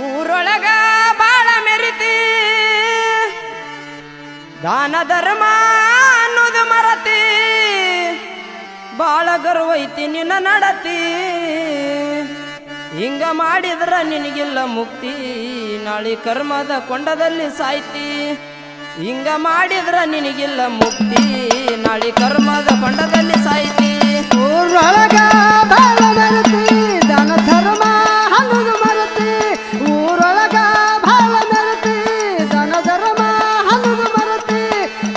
ಊರೊಳಗ ಬಾಳ ಮೆರಿತಿ ದಾನ ಧರ್ಮ ಅನ್ನೋದು ಮರತಿ ಬಾಳ ಗರ್ವೈತಿ ನಿನ್ನ ನಡತಿ ಹಿಂಗ ಮಾಡಿದ್ರ ನಿನಗಿಲ್ಲ ಮುಕ್ತಿ ನಾಳೆ ಕರ್ಮದ ಕೊಂಡದಲ್ಲಿ ಸಾಯ್ತಿ ಹಿಂಗ ಮಾಡಿದ್ರ ನಿನಗಿಲ್ಲ ಮುಕ್ತಿ ನಾಳೆ ಕರ್ಮದ ಕೊಂಡದಲ್ಲಿ ಸಾಯ್ತಿ ಊರೊಳಗ ಬಾಳ ಮೆರಿತಿ ದಾನ ಧರ್ಮ ಅನ್ನೋದು ಮರತಿ ಊರೊಳಗ ಬಾಳ ಮೆರಿತಿ ದಾನ ಧರ್ಮ ಅನ್ನೋದು ಮರತಿ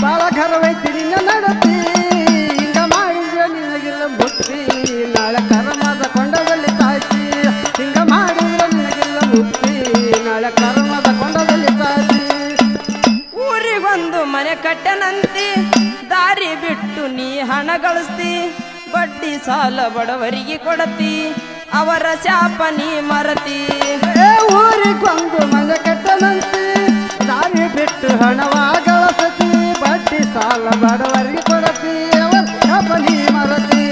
ಬಾಳ ಗರ್ವೈತಿ ನಿನ್ನ ನಡತಿ ಹಿಂಗ ಮಾಡಿದ್ರೆ ನಿನಗಿಲ್ಲ ಮುಕ್ತಿ ನಾಳೆ ಕರ್ಮದ ಕೊಂಡದಲ್ಲಿ ಸಾಯ್ತಿ ಹಿಂಗ ಮಾಡಿದ್ರೆ ನಿನಗಿಲ್ಲ ಮುಕ್ತಿ ನಾಳೆ ಕರ್ಮದ ಕೊಂಡದಲ್ಲಿ ಸಾಯ್ತಿ ಊರಿಗೊಂದು ಮನೆ ಕಟ್ಟನಂತಿ ದಾರಿ ಬಿಟ್ಟು ನೀ ಹಣ ಗಳಿಸ್ತಿ ಬಡ್ಡಿ ಸಾಲ ಬಡವರಿಗೆ ಕೊಡತಿ ಅವರ ಶಾಪ ನೀ ಮರತಿ ಊರಿಗೊಂದು ಮನೆ ಕಟ್ಟನಂತೆ ದಾರಿ ಬಿಟ್ಟು ಹಣವ ಗಳಿಸತಿ ಬಡ್ಡಿ ಸಾಲ ಬಡವರಿಗೆ ಕೊಡತಿ ಅವರ ಶಾಪ ನೀ ಮರತಿ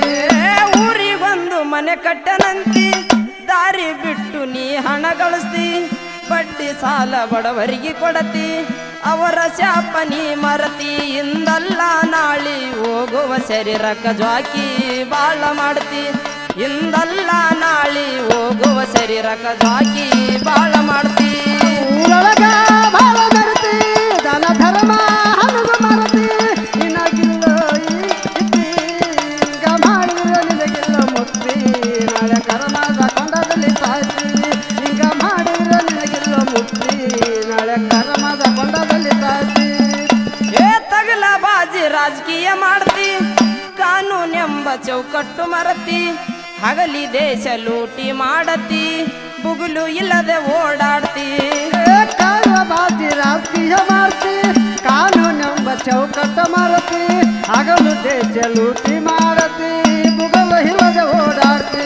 ಊರಿಗೊಂದು ಮನೆ ಕಟ್ಟನಂತಿ ದಾರಿ ಬಿಟ್ಟು ನೀ ಹಣ ಗಳಿಸ್ತಿ ಬಡ್ಡಿ ಸಾಲ ಬಡವರಿಗೆ ಕೊಡತಿ ಅವರ ಶಾಪ ನೀ ಮರತಿ ಇಂದಲ್ಲ ನಾಳಿ ಹೋಗುವ ಶರೀರಕ್ಕ ಜ್ವಾಕಿ ಬಾಳ ಮಾಡ್ತಿ ಇಂದಲ್ಲ ನಾಳಿ ಹೋಗುವ ಶರೀರಕ್ಕ ಜ್ವಾಕಿ ಬಾಳ ಮಾಡ್ತಿ ಊರೊಳಗ ಬಾಳ ಮೆರಿತಿ ದಾನ ಧರ್ಮ ಅನ್ನೋದು ಮರತಿ ನಿನಗಿಲ್ಲ ಈಗ ಮಾಡಿದ್ರೆ ನಿನಗಿಲ್ಲ ಮುಕ್ತಿ ನಾಳೆ ಕರ್ಮದ ಕೊಂಡದಲ್ಲಿ ಸಾಯ್ತಿ ಈಗ ಮಾಡಿದ್ರೆ ನಿನಗಿಲ್ಲ ಮುಕ್ತಿ ನಾಳೆ ಕರ್ಮದ ಕೊಂಡದಲ್ಲಿ ಸಾಯ್ತಿ ತಗಲ ಬಾಜಿ ರಾಜಕೀಯ ಮಾಡ್ತಿ ಕಾನೂನೆಂಬ ಚೌಕಟ್ಟು ಮರತಿ ಹಗಲಿ ದೇಶ ಲೂಟಿ ಮಾಡತಿ ಬುಗುಲು ಇಲ್ಲದೆ ಓಡಾಡ್ತಿ ಬಾಜಿ ರಾಜಕೀಯ ಮಾಡ್ತಿ ಕಾನೂನೆಂಬ ಚೌಕಟ್ಟ ಮರತಿ ಹಗಲು ದೇಶ ಲೂಟಿ ಮಾಡತಿ ಬುಗಲು ಇಲ್ಲದೆ ಓಡಾಡ್ತಿ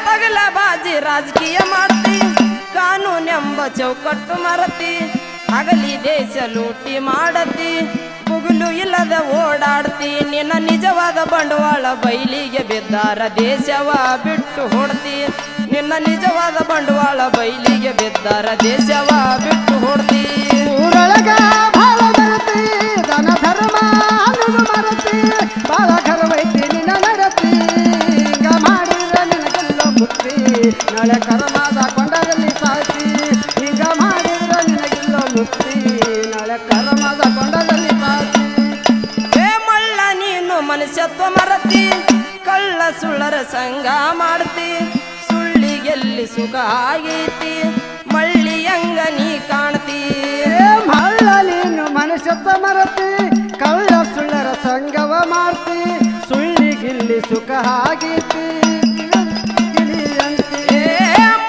ತಗಲ ಬಾಜಿ ರಾಜಕೀಯ ಮಾಡ್ತಿ ಕಾನೂನೆಂಬ ಚೌಕಟ್ಟು ಮರತಿ ಹಗಲಿ ದೇಶ ಲೂಟಿ ಮಾಡತಿ ಬುಗುಲು ಇಲ್ಲದ ಓಡಾಡ್ತಿ ನಿನ್ನ ನಿಜವಾದ ಬಂಡವಾಳ ಬೈಲಿಗೆ ಬಿದ್ದಾರ ದೇಶವ ಬಿಟ್ಟು ಹೊಡ್ತಿ ನಿನ್ನ ನಿಜವಾದ ಬಂಡವಾಳ ಬೈಲಿಗೆ ಬಿದ್ದಾರ ದೇಶವ ಬಿಟ್ಟು ಹೊಡ್ತಿ ಊರೊಳಗ ಬಾಳ ಮೆರಿತಿ ದಾನ ಧರ್ಮ ಅನ್ನೋದು ಮರತಿ ಬಾಳ ಗರ್ವೈತಿ ನಿನ್ನ ನಡತಿ ಹಿಂಗ ಮಾಡಿದ್ರೆ ನಿನಗೆಲ್ಲ ಮುಕ್ತಿ ನಾಳೆ ಕರ್ಮದ ಕೊಂಡದಲ್ಲಿ ಸಾಯ್ತಿ ಹಿಂಗ ಮಾಡಿದ್ರೆ ನಿನಗೆಲ್ಲ ಮುಕ್ತಿ ನಾಳೆ ಕರ್ಮದ ಕೊಂಡದಲ್ಲಿ ಸಾಯ್ತಿ ಮಳ್ಳ ನೀನು ಮನುಷ್ಯತ್ವ ಮರತಿ ಕಳ್ಳ ಸುಳ್ಳರ ಸಂಗ ಮಾಡ್ತಿ ಸುಳ್ಳಿಗೆಲ್ಲಿ ಸುಖ ಆಗೈತಿ ಮಳ್ಳಿಯಂಗ ನೀ ಕಾಣ್ತಿ ಮಳ್ಳ ನೀನು ಮನುಷ್ಯತ್ವ ಮರತಿ ಕಳ್ಳ ಸುಳ್ಳರ ಸಂಗವ ಮಾಡ್ತಿ ಸುಳ್ಳಿಗಿಲ್ಲಿ ಸುಖ ಆಗೈತಿ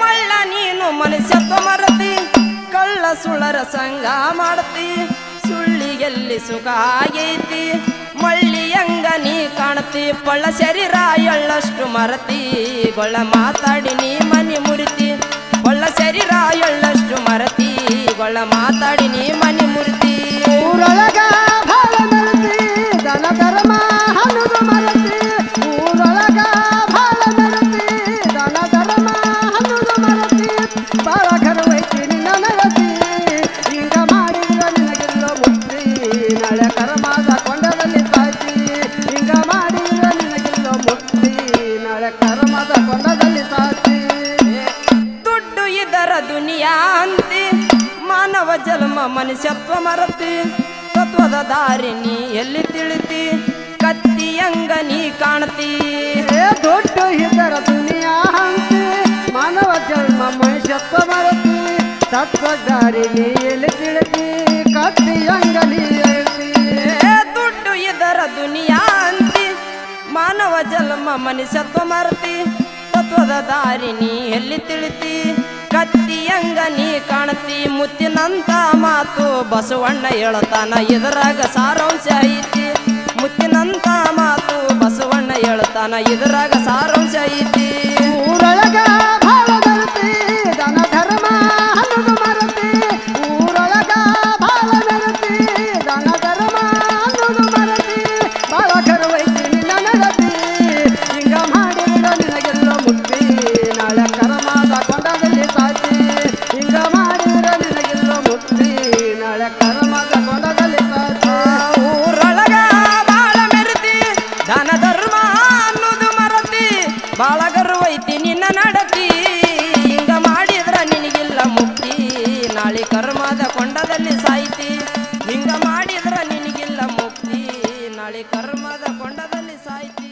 ಮಳ್ಳ ನೀನು ಮನುಷ್ಯತ್ವ ಮರತಿ ಕಳ್ಳ ಸುಳ್ಳರ ಸಂಗ ಮಾಡ್ತಿ ಸುಳ್ಳಿಗೆಲ್ಲಿ ಸುಖ ಆಗೈತಿ ಮಳ್ಳಿಯಂಗ ನೀ ಕಾಣ್ತಿ ಪಳ್ಳ ಶರೀರ ಎಳ್ಳಷ್ಟು ಮರತಿ ಗೊಳ್ಳ ಮಾತಾಡಿ ನೀ ಮನಿ ಮುರಿತಿ ಒಳ್ಳ ಶರೀರ ಎಳ್ಳಷ್ಟು ಮರತಿ ಗೊಳ್ಳ ಮಾತಾಡಿ ನೀ ಮನಿ ಮುರಿತಿ ಊರೊಳಗ ಬಾಳ ಮೆರಿತಿ ದಾನ ಧರ್ಮ ಅನ್ನೋದು ಮರತಿ ಊರೊಳಗ ಬಾಳ ಮೆರಿತಿ ದಾನ ಧರ್ಮ ಅನ್ನೋದು ಮರತಿ ಬಾಳ ಗರ್ವೈತಿ ನಿನ್ನ ನಡತಿ ಹಿಂಗ ಮಾಡಿದ್ರೆ ನಿನಗೆಲ್ಲ ಮುಕ್ತಿ ನಾಳೆ ಕರ್ಮದ ಕೊಂಡದಲ್ಲಿ ಸಾಯ್ತಿ ಹಿಂಗ ಮಾಡಿದ್ರೆ ನಿನಗೆಲ್ಲ ಮುಕ್ತಿ ನಾಳೆ ಕರ್ಮದ ಕೊಂಡದಲ್ಲಿ ಸಾಯ್ತಿ ದುಡ್ಡು ಇದರ ದುನಿಯಾ ಅಂತಿ ಮಾನವ ಜನ್ಮ ಮನುಷ್ಯತ್ವ ಮರತಿ ತತ್ವದ ದಾರಿ ನೀ ಎಲ್ಲಿ ತಿಳಿತಿ ಕತ್ತಿಯಂಗ ನೀ ಕಾಣ್ತಿ ದೊಡ್ಡ ಇದರ ದುನಿಯಾ ಅಂತಿ ಮಾನವ ಜನ್ಮ ಮನುಷ್ಯತ್ವ ಮರತಿ ತತ್ವದಾರಿ ನೀ ಎಲ್ಲಿ ತಿಳಿತಿ ಕತ್ತಿಯಂಗ ನೀ ಹೇಳ್ತಿ ದುಡ್ಡು ಇದರ ದುನಿಯಾ ಅಂತಿ ಮಾನವ ಜನ್ಮ ಮನುಷ್ಯತ್ವ ಮರತಿ ತತ್ವದ ದಾರಿ ನೀ ಎಲ್ಲಿ ತಿಳಿತಿ ಕತ್ತಿಯಂಗ ನೀ ಕಾಣ್ತಿ ಮುತ್ತಿನಂತ ಮಾತು ಬಸವಣ್ಣ ಹೇಳ್ತಾನ ಇದರಾಗ ಸಾರಾಂಶ ಐತಿ ಮುತ್ತಿನಂತ ಮಾತು ಬಸವಣ್ಣ ಹೇಳ್ತಾನ ಇದರಾಗ ಸಾರಾಂಶ ಐತಿ ಊರೊಳಗ ಬಾಳ ಮೆರಿತಿ ದಾನ ಧರ್ಮ ಅನ್ನೋದು ಮರತಿ ಊರೊಳಗ ಬಾಳ ಮೆರಿತಿ ದಾನ ಧರ್ಮ ಅನ್ನೋದು ಮರತಿ ಬಾಳ ಗರ್ವೈತಿ ನಿನ್ನ ನಡತಿ ಹಿಂಗ ಮಾಡಿದ್ರೆ ನಿನಗೆಲ್ಲ ಮುಕ್ತಿ ನಾಳೆ ಕರ್ಮದ ಕೊಂಡದಲ್ಲಿ ಸಾಯ್ತಿ ಹಿಂಗ ಕರ್ಮದ ಕೊಂಡದಲ್ಲಿ ಸಾಯ್ತಿ ಹಿಂಗ ಮಾಡಿದ್ರ ನಿನಗಿಲ್ಲ ಮುಕ್ತಿ ನಾಳೆ ಕರ್ಮದ ಕೊಂಡದಲ್ಲಿ ಸಾಯ್ತಿ